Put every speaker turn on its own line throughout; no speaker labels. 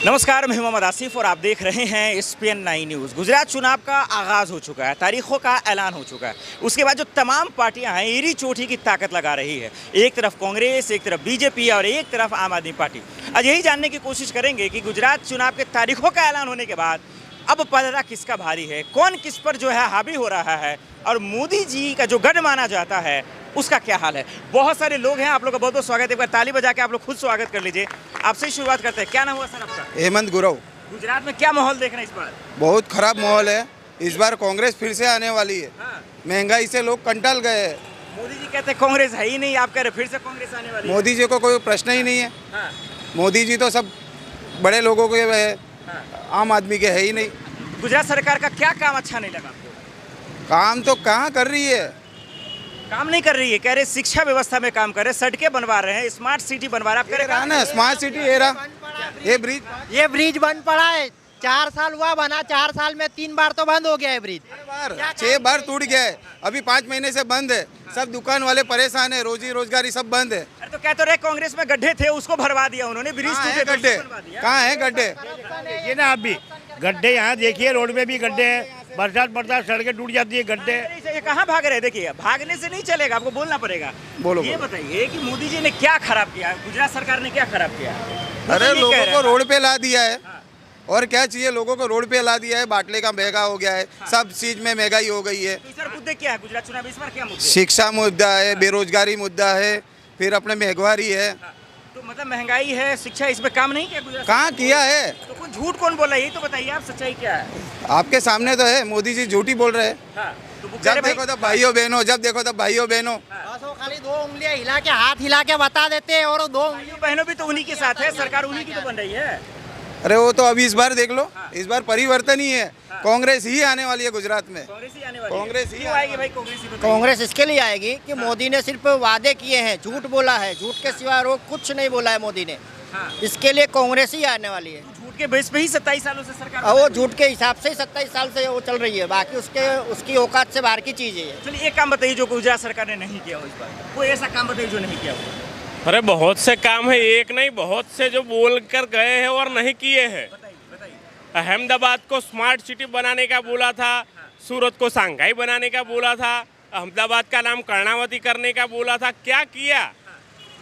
नमस्कार, मैं मोहम्मद आसिफ और आप देख रहे हैं SPN9 न्यूज़। गुजरात चुनाव का आगाज़ हो चुका है, तारीखों का ऐलान हो चुका है। उसके बाद जो तमाम पार्टियां हैं एड़ी चोटी की ताकत लगा रही है। एक तरफ कांग्रेस, एक तरफ बीजेपी और एक तरफ आम आदमी पार्टी। आज यही जानने की कोशिश करेंगे कि गुजरात चुनाव के तारीखों का ऐलान होने के बाद अब पलड़ा किसका भारी है, कौन किस पर जो है हावी हो रहा है और मोदी जी का जो गढ़ माना जाता है उसका क्या हाल है। बहुत सारे लोग हैं, आप लोग का बहुत बहुत स्वागत है। एक बार ताली बजा के आप लोग खुद स्वागत कर लीजिए। आपसे ही शुरुआत करते हैं। क्या नाम हुआ सर आपका?
हेमंत गुरव।
गुजरात में क्या माहौल देख रहे हैं इस बार?
बहुत खराब माहौल है। इस बार कांग्रेस फिर से आने वाली है।
हाँ।
महंगाई से लोग कंटाल गए हैं।
मोदी जी कहते हैं कांग्रेस है ही नहीं, आप कह रहे फिर से कांग्रेस आने वाली है।
मोदी जी को कोई प्रश्न ही नहीं है।
हाँ।
मोदी जी तो सब बड़े लोगों के है,
हाँ।
आम आदमी के है ही नहीं।
गुजरात सरकार का क्या काम अच्छा नहीं लगा आपको?
काम तो कहाँ कर रही है,
काम नहीं कर रही है। कह रहे शिक्षा व्यवस्था में काम कर रहे, सड़कें बनवा रहे हैं, स्मार्ट सिटी बनवा रहे हैं। आप कह रहे
ना स्मार्ट सिटी ये ब्रिज
बन पड़ा है। 4 साल हुआ बना, 4 साल में 3 बार तो बंद हो गया है ब्रिज।
6 बार टूट गया है, अभी 5 महीने से बंद है। सब दुकान वाले परेशान है, रोजी रोजगारी सब बंद है।
अरे तो कह तो रहे कांग्रेस में गड्ढे थे, उसको भरवा दिया उन्होंने। ब्रिज
कहाँ है
टूटे थे,
गड्ढे?
उसको बनवा दिया।
कहाँ है गड्ढे?
देखिए ना, आप भी गड्ढे यहाँ देखिए, रोड में भी गड्ढे हैं। बरसात सड़कें टूट जाती है, गड्ढे।
ये कहाँ भाग रहे हैं? देखिए, भागने से नहीं चलेगा, आपको बोलना पड़ेगा।
बोलो।
ये बताइए कि मोदी जी ने क्या खराब किया, गुजरात सरकार ने क्या खराब किया?
अरे
ये कह
लोगों
रहे
को
हैं।
रोड पे ला दिया है। और क्या चाहिए, लोगों को रोड पे ला दिया है। बाटले का महंगा हो गया है, सब चीज में महंगाई हो गई है।
तो इस बार मुद्दे क्या है गुजरात चुनाव इस बार? क्या मुद्दे?
शिक्षा मुद्दा है, बेरोजगारी मुद्दा है, फिर अपने महंगाई है।
तो मतलब महंगाई है, शिक्षा, इस पे काम नहीं किया गुजरात?
कहाँ किया है?
तो कौन झूठ कौन बोला, ये तो बताइए आप, सच्चाई क्या है?
आपके सामने तो है, मोदी जी झूठी बोल रहे हैं।
हाँ, तो वो कह रहे
जब देखो तब भाइयों बहनों, जब देखो तब भाइयों बहनों।
बस वो खाली 2 उंगलियां हिला के, हाथ हिला के बता देते हैं। और 2
भाइयों बहनों भी तो उन्हीं के साथ है, सरकार उन्हीं की तो बन रही है।
अरे वो तो अभी इस बार देख लो, इस बार परिवर्तन ही है। कांग्रेस ही आने वाली है गुजरात में।
कांग्रेस ही आने वाली है।
कांग्रेस ही
क्यों आएगी भाई कांग्रेस ही? बताइए।
कांग्रेस इसके लिए आएगी कि मोदी ने सिर्फ वादे किए हैं, झूठ बोला है। झूठ के सिवा और कुछ नहीं बोला है मोदी ने।
हाँ।
इसके लिए कांग्रेस ही आने वाली है।
झूठ के बेस पे ही 27 सालों से सरकार
और वो
बना रही है।
झूठ के हिसाब से ही 27 साल से वो चल रही है। बाकी उसकी औकात से बाहर की चीज है ये।
चलिए एक काम बताइए जो गुजरात सरकार ने नहीं किया हो इस बार। कोई ऐसा काम बताइए जो नहीं किया हो।
अरे बहुत से काम है, एक नहीं बहुत से जो बोल कर गए हैं और नहीं किए हैं।
बताइए बताइए।
अहमदाबाद को स्मार्ट सिटी बनाने का बोला था, सूरत को शंघाई बनाने का बोला था, अहमदाबाद का नाम कर्णावती करने का बोला था। क्या किया?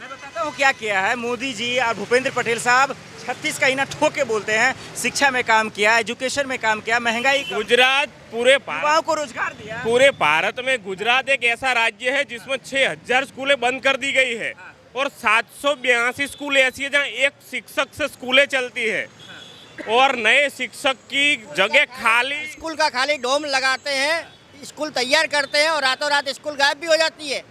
मैं बताता हूँ क्या किया है मोदी जी और भूपेंद्र पटेल साहब। 36 का इना ठोक के बोलते हैं। शिक्षा में काम किया, एजुकेशन में काम किया, महंगाई कम,
गुजरात पूरे
युवाओं को रोजगार दिया।
पूरे भारत में गुजरात एक ऐसा राज्य है जिसमें 6000 स्कूलें बंद कर दी गई है और 782 स्कूल ऐसी है जहाँ एक शिक्षक से स्कूलें चलती है और नए शिक्षक की जगह खाली।
स्कूल का खाली डोम लगाते हैं, स्कूल तैयार करते हैं और रातों रात स्कूल गायब भी हो जाती है।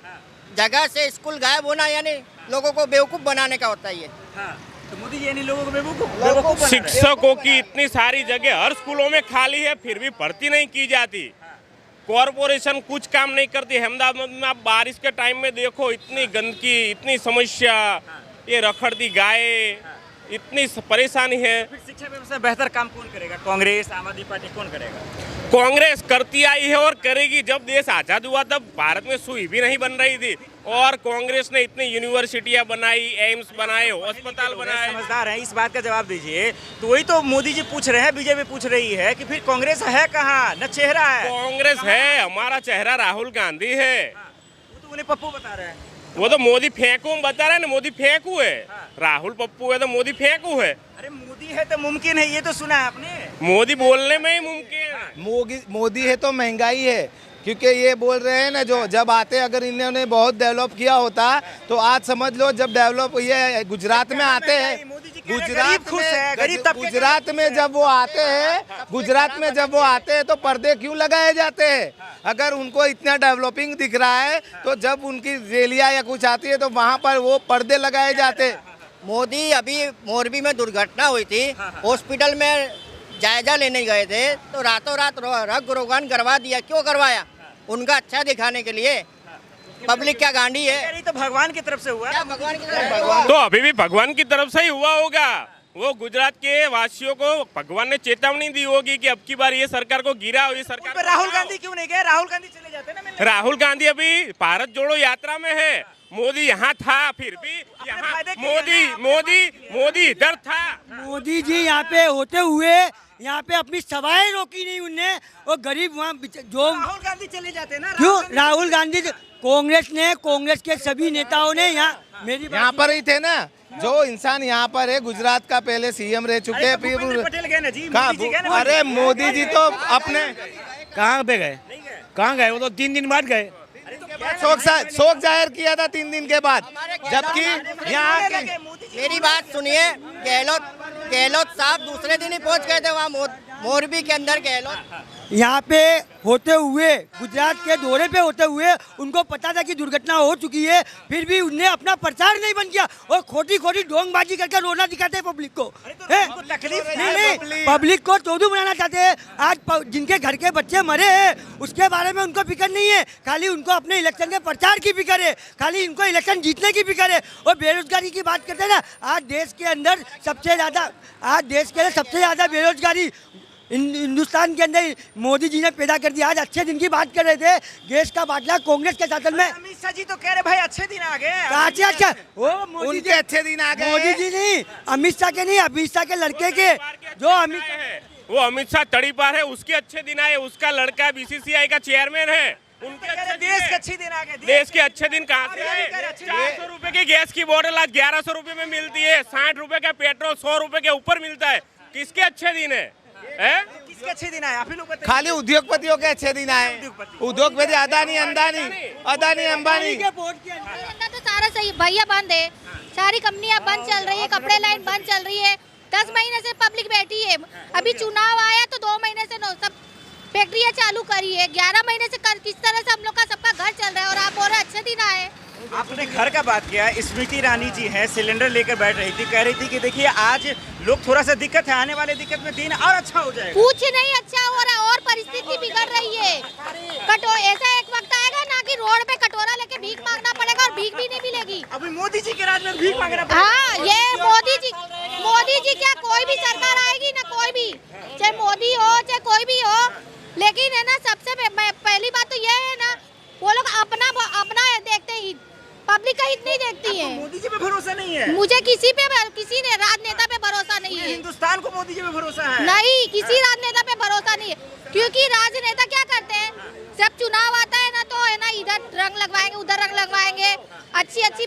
जगह से स्कूल गायब होना यानी लोगों को बेवकूफ़ बनाने का होता है ये।
हाँ, तो मोदी जी यानी लोगों को बेवकूफ बना रहे हैं।
शिक्षकों की इतनी सारी जगह हर स्कूलों में खाली है, फिर भी भर्ती नहीं की जाती। कॉरपोरेशन कुछ काम नहीं करती। अहमदाबाद में आप बारिश के टाइम में देखो, इतनी गंदगी, इतनी समस्या, ये रखड़ती गाय, इतनी परेशानी है।
फिर शिक्षा व्यवस्था में बेहतर काम कौन करेगा? कांग्रेस, आम आदमी पार्टी कौन करेगा?
कांग्रेस करती आई है और करेगी। जब देश आजाद हुआ तब भारत में सुई भी नहीं बन रही थी और कांग्रेस ने इतनी यूनिवर्सिटियां बनाई, एम्स बनाए, अस्पताल बनाए।
समझदार हैं, इस बात का जवाब दीजिए। तो वही तो मोदी जी पूछ रहे हैं, बीजेपी पूछ रही है कि फिर कांग्रेस है कहाँ? न चेहरा है।
कांग्रेस है, हमारा चेहरा राहुल गांधी है।
वो तो उन्हें पप्पू बता रहे हैं।
वो तो मोदी फेंकू बता रहा है ना, मोदी फेंकू है। राहुल पप्पू है तो मोदी फेंकू है।
अरे मोदी है तो मुमकिन है, ये तो सुना है आपने।
मोदी बोलने में ही मुमकिन है।
मोदी है तो महंगाई है, क्योंकि ये बोल रहे हैं ना, जो जब आते अगर इन्होंने बहुत डेवलप किया होता तो आज समझ लो जब डेवलप ये गुजरात में आते हैं, गुजरात में जब वो आते हैं, गुजरात में जब वो आते हैं तो पर्दे क्यों लगाए जाते हैं? अगर उनको इतना डेवलपिंग दिख रहा है तो जब उनकी रैलियां या कुछ आती है तो वहाँ पर वो पर्दे लगाए जाते हैं।
मोदी अभी मोरबी में दुर्घटना हुई थी, हॉस्पिटल में जायजा लेने गए थे तो रातों रात रग रोगान करवा दिया। क्यों करवाया? उनका अच्छा दिखाने के लिए। पब्लिक क्या गांडी है?
ये तो भगवान की तरफ से हुआ।
क्या भगवान की तरफ?
तो अभी भी भगवान की तरफ से ही हुआ होगा। वो गुजरात के वासियों को भगवान ने चेतावनी दी होगी कि अब की बार ये सरकार को गिरा हो, ये
उन
सरकार
पे राहुल गांधी क्यों नहीं गए? राहुल गांधी चले जाते ना मिलने।
राहुल गांधी अभी भारत जोड़ो यात्रा में है मोदी यहाँ था, फिर भी यहाँ
फायदे के लिए
मोदी इधर था।
मोदी जी यहाँ पे होते हुए यहाँ पे अपनी सभाएं रोकी नहीं उनने, और गरीब वहाँ जो
राहुल गांधी चले जाते हैं ना,
क्यों राहुल गांधी कांग्रेस के सभी नेताओं ने
यहाँ पर ही थे ना, जो इंसान यहाँ पर है, गुजरात का पहले सीएम रह चुके हैं,
भूपेंद्र पटेल गए ना जी,
कहाँ
मोदी जी गए ना,
अरे मोदी जी तो अपने
कहाँ पे गए, कहाँ गए, वो तो 3 दिन बाद गए।
शोक जाहिर किया था 3 दिन के बाद, जबकि यहाँ
मेरी बात सुनिए, गहलोत साहब दूसरे दिन ही पहुंच गए थे वहाँ मोरबी के अंदर। गहलोत
यहाँ पे होते हुए, गुजरात के दौरे पे होते हुए उनको पता था कि दुर्घटना हो चुकी है, फिर भी उनने अपना प्रचार नहीं बंद किया और खोटी ढोंगबाजी करके रोना दिखाते हैं पब्लिक को।
तकलीफ
नहीं, पब्लिक को चौधू बनाना चाहते हैं। आज जिनके घर के बच्चे मरे हैं उसके बारे में उनको फिक्र नहीं है, खाली उनको अपने इलेक्शन के प्रचार की फिक्र है, खाली इनको इलेक्शन जीतने की फिक्र है। और बेरोजगारी की बात करते हैं ना, आज देश के अंदर सबसे ज़्यादा बेरोजगारी हिंदुस्तान के अंदर मोदी जी ने पैदा कर दिया। आज अच्छे दिन की बात कर रहे थे, गैस का बाटला कांग्रेस के शासन में।
अमित शाह जी तो कह रहे भाई अच्छे दिन आ गए।
अच्छा
उनके अच्छे दिन आ गए।
मोदी जी नहीं, अमित शाह के नहीं, अमित शाह के लड़के के, जो
अमित शाह तड़ी पार है, उसके अच्छे दिन आए। उसका लड़का बीसीसीआई का चेयरमैन है, उनके
देश के अच्छे दिन आ गए।
देश के अच्छे दिन कहाँ से आए? 400 रुपए की गैस की बोतल आज 1100 रुपए में मिलती है, 60 रुपए का पेट्रोल 100 रुपए के ऊपर मिलता है। किसके अच्छे दिन है?
किसके अच्छे दिन आए? आप ही लोग बताइए।
खाली उद्योगपतियों के अच्छे दिन आए। उद्योगपति अदानी अंबानी
तो सारा सही भैया बंद है, सारी कंपनियां बंद चल रही है, कपड़े लाइन बंद चल रही है। 10 महीने से पब्लिक बैठी है, अभी चुनाव आया तो 2 महीने से सब फैक्ट्रियां चालू करी है। 11 महीने से किस तरह से हम लोग का सबका घर चल रहा है, और आप बोल रहे अच्छे दिन आए।
आपने घर का बात किया, स्मृति ईरानी जी हैं, सिलेंडर लेकर बैठ रही थी, कह रही थी कि देखिए आज लोग थोड़ा सा दिक्कत है, आने वाले दिक्कत में दिन और अच्छा हो जाएगा।
कुछ नहीं अच्छा हो रहा और परिस्थिति बिगड़ रही है। ऐसा एक वक्त आएगा ना कि रोड पे कटोरा लेके भीख मांगना पड़ेगा, और भीख भी नहीं मिलेगी।
अभी मोदी जी के राज में भीख मांगना पड़ेगा।
हाँ, ये मोदी जी क्या, कोई भी सरकार आएगी ना, कोई भी, चाहे मोदी हो चाहे कोई भी हो, लेकिन है ना, सबसे पहली बात तो ये है ना, वो लोग अपना देखते ही, पब्लिक का हित नहीं देखती है।
मोदी जी पे भरोसा नहीं है?
मुझे किसी ने राजनेता पे भरोसा नहीं है।
हिंदुस्तान को मोदी जी पे भरोसा है?
नहीं, किसी राजनेता पे भरोसा नहीं है, क्योंकि राजनेता क्या करते हैं, जब चुनाव आता है ना, तो है ना, इधर रंग लगवाएंगे, उधर रंग लगवाएंगे, अच्छी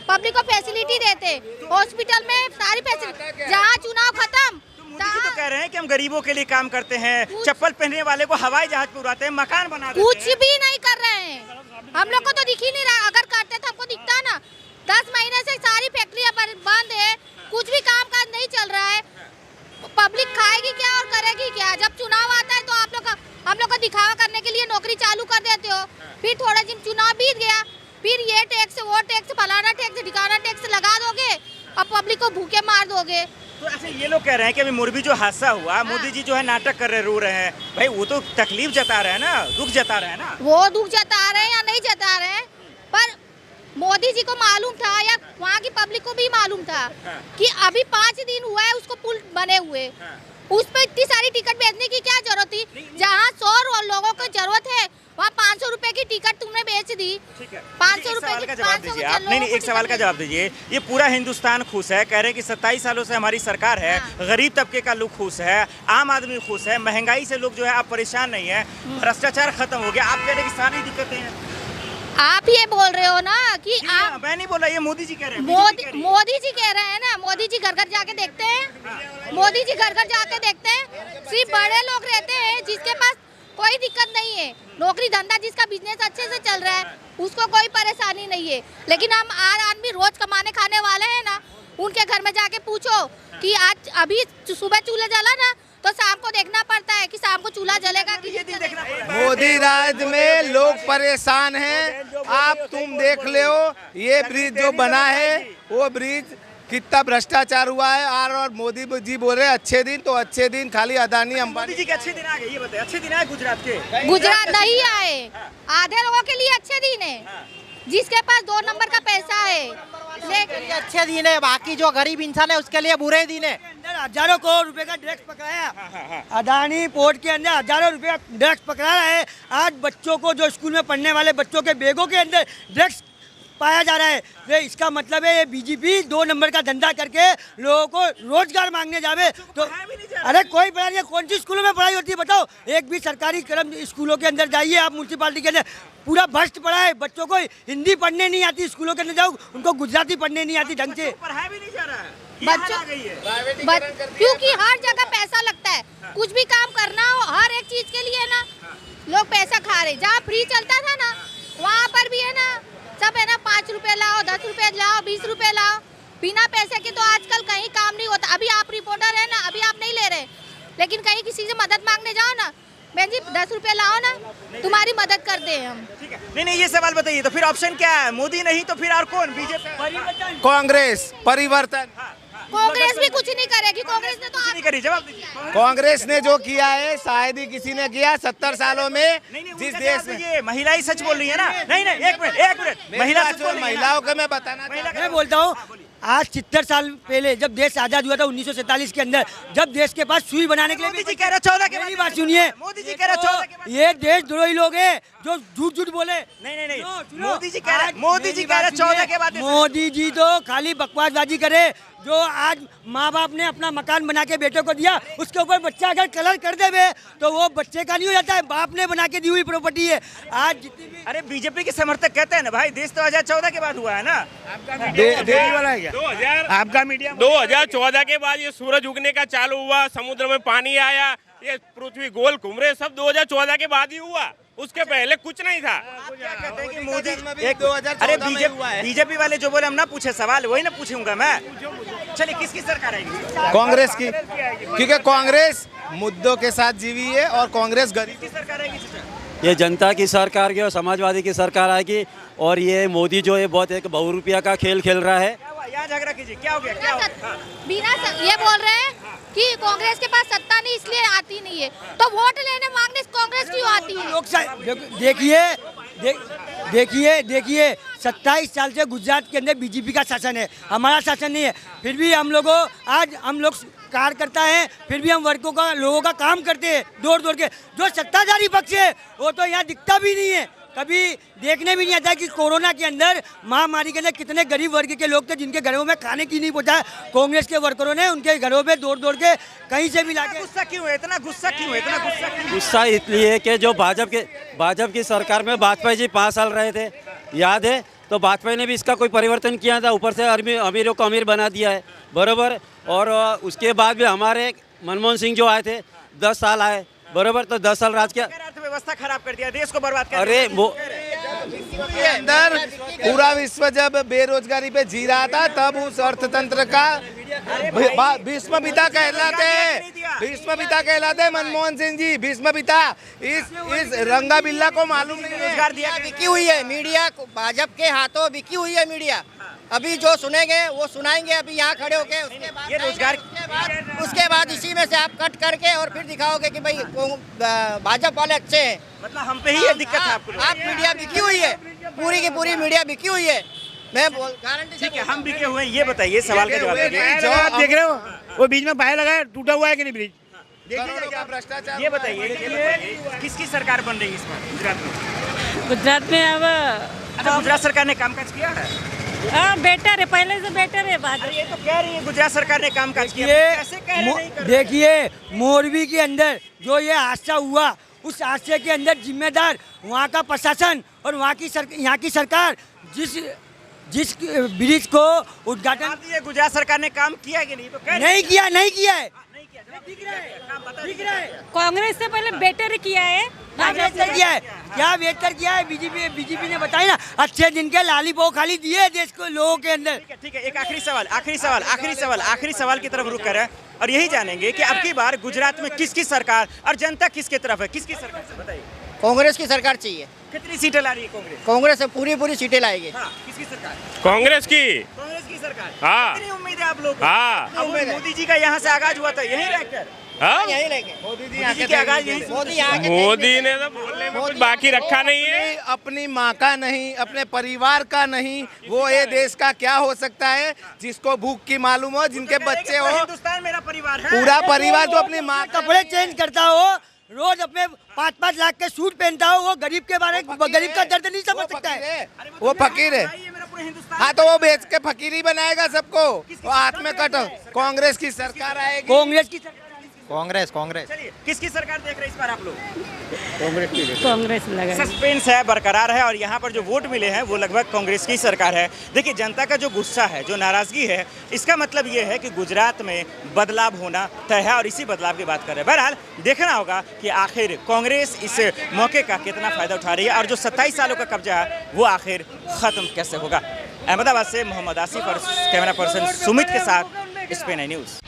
पब्लिक को फैसिलिटी देते, हॉस्पिटल में सारी फैसिलिटी, जहाँ चुनाव खत्म।
मोदी जी तो कह रहे हैं कि हम गरीबों के लिए काम करते हैं, चप्पल पहनने वाले को हवाई जहाज पे उड़ाते हैं, मकान बना देते हैं।
कुछ भी नहीं कर रहे हैं, हम लोग को तो दिख ही नहीं रहा। अगर करते तो हमको दिखता ना। 10 महीने से सारी फैक्ट्रियां बंद है, कुछ भी काम काज नहीं चल रहा है। पब्लिक खाएगी क्या और करेगी क्या? जब चुनाव आता है तो हम लोग को दिखावा करने के लिए नौकरी चालू कर देते हो, फिर थोड़ा दिन चुनाव बीत गया, फिर ये टैक्स, वो टैक्स, फलाना टैक्स, ठिकाना टैक्स लगा दोगे, अब पब्लिक को भूखे मार दोगे।
तो ऐसे ये लोग कह रहे हैं कि अभी मोरबी जो हादसा हुआ, मोदी जी जो है नाटक कर रहे, रो रहे हैं। भाई वो तो तकलीफ जता रहे हैं ना, दुख जता रहे हैं ना।
वो दुख जता रहे हैं या नहीं जता रहे हैं, पर मोदी जी को मालूम था, या वहाँ की पब्लिक को भी मालूम था कि अभी 5 दिन हुआ है उसको पुल बने हुए, उस पर इतनी सारी टिकट बेचने की क्या जरूरत थी? जहाँ 100 लोगों को जरूरत है, वहाँ 500 रुपए की टिकट तुमने बेच दी। 500 रुपए
का जवाब दीजिए आप। नहीं, एक सवाल का जवाब दीजिए। ये पूरा हिंदुस्तान खुश है, कह रहे हैं कि 27 सालों से हमारी सरकार है, गरीब तबके का लोग खुश है, आम आदमी खुश है, महंगाई से लोग जो है आप परेशान नहीं है, भ्रष्टाचार खत्म हो गया। आप कह रहे हैं कि सारी दिक्कतें हैं।
आप ये बोल रहे हो ना कि आप,
मैं नहीं बोल रहा, ये मोदी जी कह रहे हैं।
मोदी जी कह रहे हैं ना, मोदी जी घर घर जाके देखते हैं, मोदी जी घर घर जाके देखते हैं। सिर्फ बड़े लोग रहते हैं जिसके पास कोई दिक्कत नहीं है, नौकरी धंधा जिसका बिजनेस अच्छे से चल रहा है, उसको कोई परेशानी नहीं है। लेकिन हम आम आदमी रोज कमाने खाने वाले हैं ना, उनके घर में जाके पूछो कि आज अभी सुबह चूल्हा जला ना, तो शाम को देखना पड़ता है कि शाम को चूल्हा जलेगा कि ये दिन देखना पड़ेगा।
मोदी राज में लोग परेशान हैं। आप तुम देख लो, ये ब्रिज जो बना है, वो ब्रिज कितना भ्रष्टाचार हुआ है। और मोदी जी बोल रहे अच्छे दिन, तो अच्छे दिन खाली अदानी अंबानी।
मोदी जी के अच्छे दिन आ गए, ये बताइए, अच्छे दिन आए गुजरात के?
गुजरात नहीं आए, आधे लोगों के लिए अच्छे दिन है, जिसके पास 2 नंबर का पैसा है, लेकिन
अच्छे दिन है, बाकी जो गरीब इंसान है उसके लिए बुरे दिन है।
हजारों करोड़ रुपए का ड्रग्स पकड़ाया, अदानी पोर्ट के अंदर हजारों रुपए का ड्रग्स पकड़ा रहा है। आज बच्चों को, जो स्कूल में पढ़ने वाले बच्चों के बैगों के अंदर ड्रग्स पाया जा रहा है। ये इसका मतलब है ये बीजेपी 2 नंबर का धंधा करके लोगों को रोजगार मांगने जावे तो अरे कोई पढ़ाई नहीं, कौन सी स्कूलों में पढ़ाई होती है बताओ? एक भी सरकारी कर्म स्कूलों के अंदर जाइए आप, म्यूनसिपालिटी के अंदर पूरा भ्रष्ट पड़ा है। बच्चों को हिंदी पढ़ने नहीं आती, स्कूलों के अंदर जाओ उनको गुजराती पढ़ने नहीं आती ढंग से।
पढ़ाया भी नहीं जा रहा है,
बच्चों क्योंकि हर जगह पैसा लगता है, कुछ भी काम करना हो हर एक चीज के लिए ना लोग पैसा खा रहे। जहाँ फ्री चलता था ना वहाँ पर भी है ना सब है ना 5 रुपए लाओ, 10 रुपए लाओ, 20 रुपए लाओ, बिना पैसे के तो आजकल कहीं काम नहीं होता। अभी आप रिपोर्टर है ना, अभी आप नहीं ले रहे, लेकिन कहीं किसी से मदद मांगने जाओ ना, बहन जी 10 रुपए लाओ ना, तुम्हारी मदद करते हैं हम।
ठीक है, नहीं ये सवाल बताइए, तो फिर ऑप्शन क्या है? मोदी नहीं तो फिर और कौन? बीजेपी,
कांग्रेस, परिवर्तन।
कांग्रेस भी कुछ नहीं करेगी, कांग्रेस ने तो
नहीं करी। जवाब दीजिए।
कांग्रेस ने जो किया है शायद ही किसी ने किया 70 सालों में। जिस देश में
ये महिला ही सच बोल रही है ना। नहीं एक मिनट, महिला सच बोल रही है ना।
महिलाओं को मैं बताना चाहता हूं।
मैं बोलता हूँ आज 70 साल पहले जब देश आजाद हुआ था 1947 के अंदर, जब देश के पास सुई बनाने के लिए
मोदी जी कह रहे 14 के
मेरी बात सुनिए,
मोदी जी कह रहे 14 के बाद।
ये देशद्रोही लोग हैं जो झूठ बोले।
नहीं
सुनो,
मोदी जी कह रहे
आज
मोदी जी
मेरी
कह रहे
बात
14
सुनिए,
के बाद।
मोदी जी तो खाली बकवासबाजी करे। जो आज माँ बाप ने अपना मकान बना के बेटे को दिया, उसके ऊपर बच्चा अगर कलर कर देवे तो वो बच्चे का नहीं हो जाता है, बाप ने बना के दी हुई प्रॉपर्टी है। आज जितनी भी
अरे बीजेपी के समर्थक कहते हैं ना भाई, देश तो 2014 के बाद हुआ है ना।
वाला है क्या?
2000
आपका मीडिया
2014 के बाद ये सूरज उगने का चालू हुआ, समुद्र में पानी आया, ये पृथ्वी गोल घूम रहे, सब 2014 के बाद ही हुआ, उसके पहले कुछ नहीं था।
आप क्या कहते हैं कि मोदी
एक 2014
अरे
में हुआ है।
बीजेपी वाले जो बोले हम ना पूछे सवाल, वही ना पूछूंगा मैं। चलिए किसकी सरकार आएगी?
कांग्रेस की, क्योंकि कांग्रेस मुद्दों के साथ जीवी है और कांग्रेस गरीब
किसकी सरकार आएगी?
ये जनता की सरकार की और समाजवादी की सरकार आएगी। और ये मोदी जो है बहुत एक बहुरूपिया का खेल खेल रहा है।
क्या हुआ? यहाँ झगड़ा कीजिए, क्या हो गया? क्या हो गया?
ये बोल रहे हैं कि कांग्रेस के पास सत्ता नहीं इसलिए आती नहीं है, तो वोट लेने मांगने कांग्रेस क्यों आती है?
देखिए 27 साल से गुजरात के अंदर बीजेपी का शासन है, हमारा शासन नहीं है। फिर भी हम लोग कार्यकर्ता है, फिर भी हम लोगों का काम करते हैं दौड़ के। जो सत्ताधारी पक्ष है वो तो यहाँ दिखता भी नहीं है, कभी देखने भी नहीं आता कि कोरोना के अंदर महामारी के अंदर कितने गरीब वर्ग के लोग थे जिनके घरों में खाने की नहीं पहुंचा। कांग्रेस के वर्करों ने उनके घरों में दौड़ के कहीं से भी लाके।
गुस्सा क्यों है? इतना गुस्सा क्यों है?
गुस्सा इसलिए कि जो भाजपा की सरकार में वाजपेयी जी 5 साल रहे थे, याद है? तो वाजपेयी ने भी इसका कोई परिवर्तन किया था, ऊपर से अमीरों को अमीर बना दिया है, बराबर। और उसके बाद भी हमारे मनमोहन सिंह जो आए थे 10 साल आए, बराबर। तो 10 साल राज किया,
अर्थव्यवस्था खराब कर दिया, देश को बर्बाद कर
अरे
दिया।
वो
के अंदर पूरा विश्व जब बेरोजगारी पे जी रहा था तब उस अर्थतंत्र का भीष्म पिता कहलाते हैं। भीष्म पिता कहलाते हैं मनमोहन सिंह जी, भीष्म पिता। इस रंगा बिल्ला को मालूम नहीं है।
रोजगार दिया
बिकी हुई है मीडिया, भाजपा के हाथों बिकी हुई है मीडिया। अभी जो सुनेंगे वो सुनाएंगे, अभी यहाँ खड़े होके।
ये रोजगार
उसके बाद इसी में से आप कट करके और फिर दिखाओगे कि भाई भाजपा वाले अच्छे हैं।
मतलब हम पे ही ये दिक्कत है आपको?
आप मीडिया बिकी हुई है, पूरी की पूरी मीडिया बिकी हुई है। मैं गारंटी से
ठीक है, हम बिके हुए हैं। ये बताइए, सवाल का जवाब दीजिए।
जो आप
देख रहे हो वो बीच में पाया लगा है, टूटा हुआ है कि नहीं ब्रिज?
करोड़ों का भ्रष्टाचार।
ये बताइए किसकी सरकार बन रही है इस बार गुजरात में?
गुजरात में अब
अच्छा, गुजरात सरकार ने कामकाज किया है?
बेटर है, पहले से बेटर है भाजपा।
ये तो कह रही है गुजरात सरकार ने कामकाज किया, कैसे कह रहे नहीं कर रहे?
देखिए मोरबी के अंदर जो ये हादसा हुआ, उस हादसे के अंदर जिम्मेदार वहाँ का प्रशासन और यहाँ की सरकार जिस ब्रिज को उद्घाटन।
ये गुजरात सरकार ने काम किया कि नहीं? तो कह
नहीं किया है।
कांग्रेस से पहले बेटर किया है,
क्या बेहतर किया है? बीजेपी ने बताया ना, अच्छे दिन के लालीपो खाली दिए देश को लोगों के अंदर।
ठीक है, एक आखिरी सवाल की तरफ रुक कर है और यही जानेंगे कि अब की बार गुजरात में किसकी सरकार और जनता किसके तरफ है? किसकी सरकार से बताइए।
कांग्रेस की सरकार चाहिए।
कितनी सीटें ला रही है कांग्रेस?
कांग्रेस से पूरी सीटें लाएगी।
हाँ, किसकी सरकार?
कांग्रेस की
सरकार।
हाँ।
कितनी उम्मीद है आप लोगों को?
हाँ।
अब मोदी जी का यहाँ से आगाज हुआ था, यहीं रहकर
हाँ?
यही लेंगे।
मोदी जी के आगाज यहीं से।
मोदी ने तो बोलने में कुछ बाकी रखा नहीं है।
अपनी माँ का नहीं, अपने परिवार का नहीं, वो ये देश का क्या हो सकता है जिसको भूख की मालूम हो, जिनके बच्चे हो।
हिंदुस्तान मेरा परिवार है।
पूरा परिवार जो अपनी माँ का
कपड़े चेंज करता हो, रोज अपने 5-5 लाख के सूट पहनता हो, वो गरीब का दर्द नहीं समझ सकता है।
वो फकीर है।
में हिंदुस्तान
हाँ तो वो बेच के फकीरी बनाएगा सबको, वो हाथ में कट। कांग्रेस की सरकार आएगी।
कांग्रेस की सरकार
कांग्रेस कांग्रेस
चलिए किसकी सरकार देख रहे हैं इस बार आप लोग?
कांग्रेस लगा
सस्पेंस है, बरकरार है और यहाँ पर जो वोट मिले हैं वो लगभग कांग्रेस की सरकार है। देखिए जनता का जो गुस्सा है, जो नाराजगी है, इसका मतलब ये है कि गुजरात में बदलाव होना तय है और इसी बदलाव की बात कर रहे हैं। बहरहाल देखना होगा कि आखिर कांग्रेस इस मौके का कितना फायदा उठा रही है और जो 27 सालों का कब्जा है वो आखिर खत्म कैसे होगा। अहमदाबाद से मोहम्मद आसिफ और कैमरा पर्सन सुमित के साथ SPN9 न्यूज़।